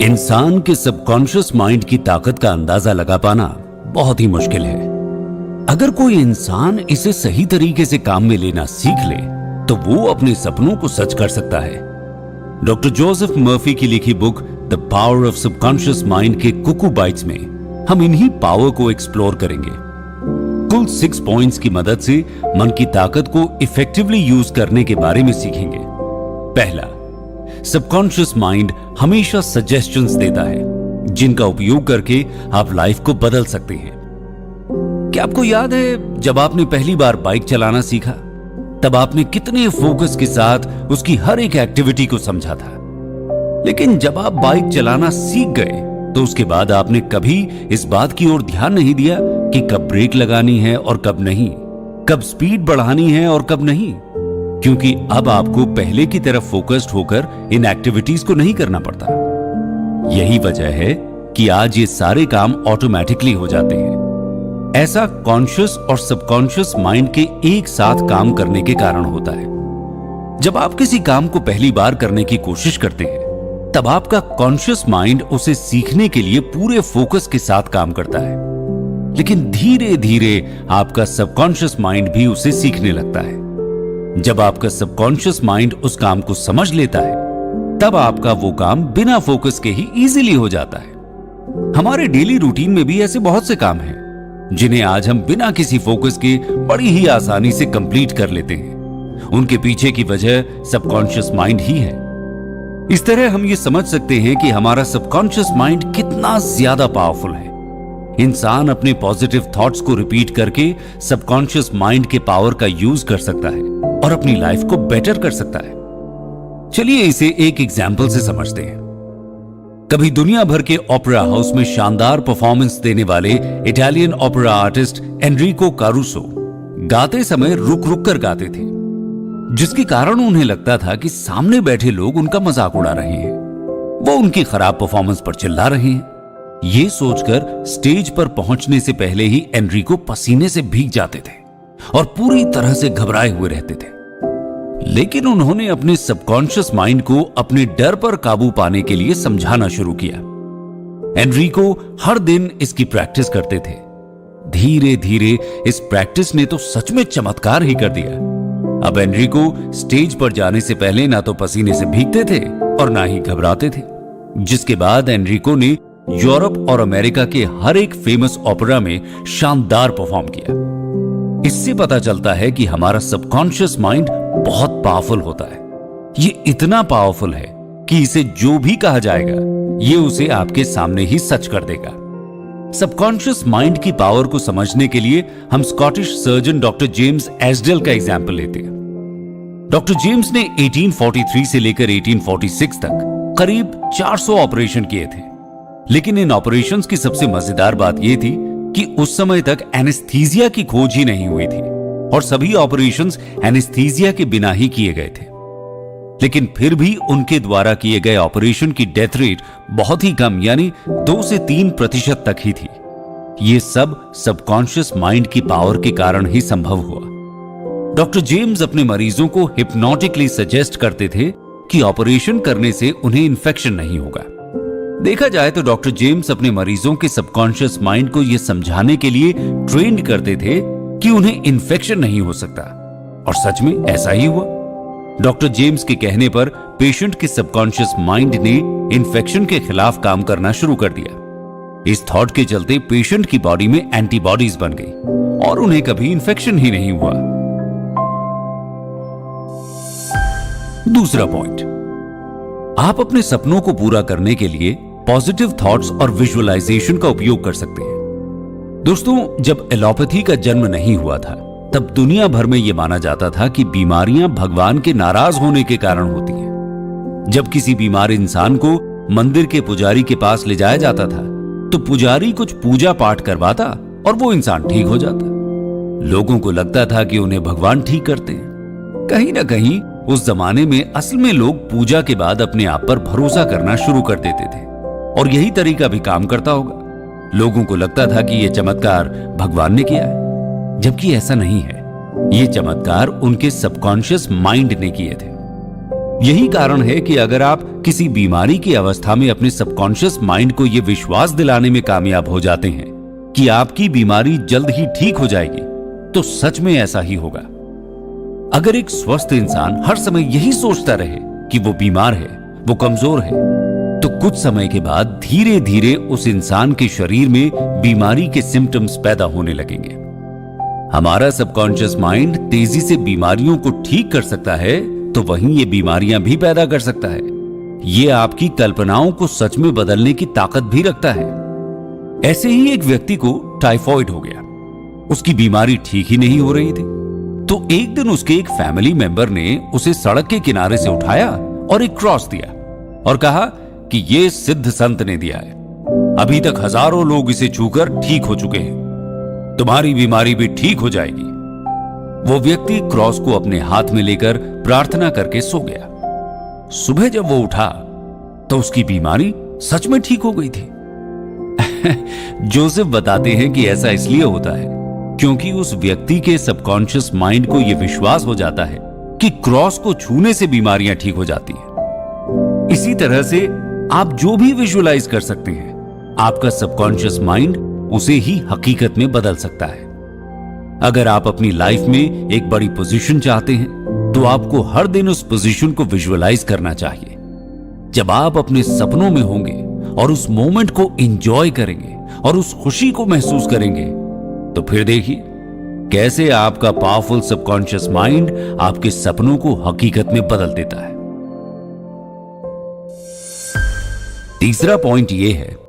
इंसान के subconscious mind की ताकत का अंदाजा लगा पाना बहुत ही मुश्किल है। अगर कोई इंसान इसे सही तरीके से काम में लेना सीख ले तो वो अपने सपनों को सच कर सकता है। डॉक्टर जोसेफ मर्फी की लिखी book the power of subconscious mind के कुकू बाइट्स में हम इन्हीं पावर को एक्सप्लोर करेंगे। कुल 6 पॉइंट्स की मदद से मन की ताकत को इफेक्टिवली यूज करने के बारे में सीखेंगे। पहला, सबकॉन्शियस माइंड हमेशा सजेशंस देता है जिनका उपयोग करके आप लाइफ को बदल सकते हैं। क्या आपको याद है जब आपने पहली बार बाइक चलाना सीखा तब आपने कितने फोकस के साथ उसकी हर एक एक्टिविटी को समझा था, लेकिन जब आप बाइक चलाना सीख गए तो उसके बाद आपने कभी इस बात की ओर ध्यान नहीं दिया कि कब ब्रेक लगानी है और कब नहीं, कब स्पीड बढ़ानी है और कब नहीं, क्योंकि अब आपको पहले की तरफ फोकस्ड होकर इन एक्टिविटीज को नहीं करना पड़ता। यही वजह है कि आज ये सारे काम ऑटोमेटिकली हो जाते हैं। ऐसा कॉन्शियस और सबकॉन्शियस माइंड के एक साथ काम करने के कारण होता है। जब आप किसी काम को पहली बार करने की कोशिश करते हैं तब आपका कॉन्शियस माइंड उसे सीखने के लिए पूरे फोकस के साथ काम करता है, लेकिन धीरे धीरे आपका सबकॉन्शियस माइंड भी उसे सीखने लगता है। जब आपका सबकॉन्शियस माइंड उस काम को समझ लेता है तब आपका वो काम बिना फोकस के ही इजीली हो जाता है। हमारे डेली रूटीन में भी ऐसे बहुत से काम हैं जिन्हें आज हम बिना किसी फोकस के बड़ी ही आसानी से कंप्लीट कर लेते हैं। उनके पीछे की वजह सबकॉन्शियस माइंड ही है। इस तरह हम ये समझ सकते हैं कि हमारा सबकॉन्शियस माइंड कितना ज्यादा पावरफुल है। इंसान अपने पॉजिटिव थॉट्स को रिपीट करके सबकॉन्शियस माइंड के पावर का यूज कर सकता है और अपनी लाइफ को बेटर कर सकता है। चलिए इसे एक एग्जाम्पल से समझते हैं। कभी दुनिया भर के ओपेरा हाउस में शानदार परफॉर्मेंस देने वाले इटालियन ओपेरा आर्टिस्ट एनरिको कारूसो गाते समय रुक रुक कर गाते थे, जिसके कारण उन्हें लगता था कि सामने बैठे लोग उनका मजाक उड़ा रहे हैं, वो उनकी खराब परफॉर्मेंस पर चिल्ला रहे हैं। ये सोचकर स्टेज पर पहुंचने से पहले ही एनरिको पसीने से भीग जाते थे और पूरी तरह से घबराए हुए रहते थे। लेकिन उन्होंने अपने सबकॉन्शियस माइंड को अपने डर पर काबू पाने के लिए समझाना शुरू किया। एनरिको हर दिन इसकी प्रैक्टिस करते थे। धीरे धीरे इस प्रैक्टिस ने तो सच में चमत्कार ही कर दिया। अब एनरिको स्टेज पर जाने से पहले ना तो पसीने से भीगते थे और ना ही घबराते थे, जिसके बाद एनरिको ने यूरोप और अमेरिका के हर एक फेमस ओपेरा में शानदार परफॉर्म किया। इससे पता चलता है कि हमारा सबकॉन्शियस माइंड बहुत पावरफुल होता है। ये इतना पावरफुल है कि इसे जो भी कहा जाएगा ये उसे आपके सामने ही सच कर देगा। सबकॉन्शियस माइंड की पावर को समझने के लिए हम स्कॉटिश सर्जन डॉक्टर जेम्स एस्डेल का एग्जाम्पल लेते हैं। डॉक्टर जेम्स ने 1843 से लेकर 1846 तक करीब 400 ऑपरेशन किए थे, लेकिन इन ऑपरेशंस की सबसे मजेदार बात यह थी कि उस समय तक एनेस्थीसिया की खोज ही नहीं हुई थी और सभी ऑपरेशंस एनेस्थीसिया के बिना ही किए गए थे। लेकिन फिर भी उनके द्वारा किए गए ऑपरेशन की डेथ रेट बहुत ही कम यानी 2 से 3% तक ही थी। यह सब सबकॉन्शियस माइंड की पावर के कारण ही संभव हुआ। डॉक्टर जेम्स अपने मरीजों को हिप्नोटिकली सजेस्ट करते थे कि ऑपरेशन करने से उन्हें इंफेक्शन नहीं होगा। देखा जाए तो डॉक्टर जेम्स अपने मरीजों के सबकॉन्शियस माइंड को यह समझाने के लिए ट्रेंड करते थे कि उन्हें इंफेक्शन नहीं हो सकता, और सच में ऐसा ही हुआ। डॉक्टर जेम्स के कहने पर पेशेंट के सबकॉन्शियस माइंड ने इंफेक्शन के खिलाफ काम करना शुरू कर दिया। इस थॉट के चलते पेशेंट की बॉडी में एंटीबॉडीज बन गई और उन्हें कभी इंफेक्शन ही नहीं हुआ। दूसरा पॉइंट, आप अपने सपनों को पूरा करने के लिए पॉजिटिव थॉट्स और विजुअलाइजेशन का उपयोग कर सकते हैं। दोस्तों, जब एलोपैथी का जन्म नहीं हुआ था तब दुनिया भर में यह माना जाता था कि बीमारियां भगवान के नाराज होने के कारण होती हैं। जब किसी बीमार इंसान को मंदिर के पुजारी के पास ले जाया जाता था तो पुजारी कुछ पूजा पाठ करवाता और वो इंसान ठीक हो जाता। लोगों को लगता था कि उन्हें भगवान ठीक करते हैं। कहीं ना कहीं उस जमाने में असल में लोग पूजा के बाद अपने आप पर भरोसा करना शुरू कर देते थे और यही तरीका भी काम करता होगा। लोगों को लगता था कि यह चमत्कार भगवान ने किया है, जबकि ऐसा नहीं है। ये चमत्कार उनके सबकॉन्शियस माइंड ने किए थे। यही कारण है कि अगर आप किसी बीमारी की अवस्था में अपने सबकॉन्शियस माइंड को यह विश्वास दिलाने में कामयाब हो जाते हैं कि आपकी बीमारी जल्द ही ठीक हो जाएगी, तो सच में ऐसा ही होगा। अगर एक स्वस्थ इंसान हर समय यही सोचता रहे कि वो बीमार है, वो कमजोर है, तो कुछ समय के बाद धीरे धीरे उस इंसान के शरीर में बीमारी के सिम्टम्स पैदा होने लगेंगे। हमारा सबकॉन्शियस माइंड तेजी से बीमारियों को ठीक कर सकता है, तो वहीं ये बीमारियां भी पैदा कर सकता है। ये आपकी कल्पनाओं को सच में बदलने की ताकत भी रखता है। ऐसे ही एक व्यक्ति को टाइफॉइड हो गया। उसकी बीमारी ठीक ही नहीं हो रही थी, तो एक दिन उसके एक फैमिली मेंबर ने उसे सड़क के किनारे से उठाया और एक क्रॉस दिया और कहा कि ये सिद्ध संत ने दिया है, अभी तक हजारों लोग इसे छूकर ठीक हो चुके हैं, तुम्हारी बीमारी भी ठीक हो जाएगी। वो व्यक्ति क्रॉस को अपने हाथ में लेकर प्रार्थना करके सो गया। सुबह जब वो उठा तो उसकी बीमारी सच में ठीक हो गई थी। जोसेफ बताते हैं कि ऐसा इसलिए होता है क्योंकि उस व्यक्ति के सबकॉन्शियस माइंड को यह विश्वास हो जाता है कि क्रॉस को छूने से बीमारियां ठीक हो जाती हैं। इसी तरह से आप जो भी विजुअलाइज कर सकते हैं, आपका सबकॉन्शियस माइंड उसे ही हकीकत में बदल सकता है। अगर आप अपनी लाइफ में एक बड़ी पोजीशन चाहते हैं, तो आपको हर दिन उस पोजीशन को विजुअलाइज करना चाहिए। जब आप अपने सपनों में होंगे और उस मोमेंट को एंजॉय करेंगे और उस खुशी को महसूस करेंगे, तो फिर देखिए कैसे आपका पावरफुल सबकॉन्शियस माइंड आपके सपनों को हकीकत में बदल देता है। तीसरा पॉइंट यह है,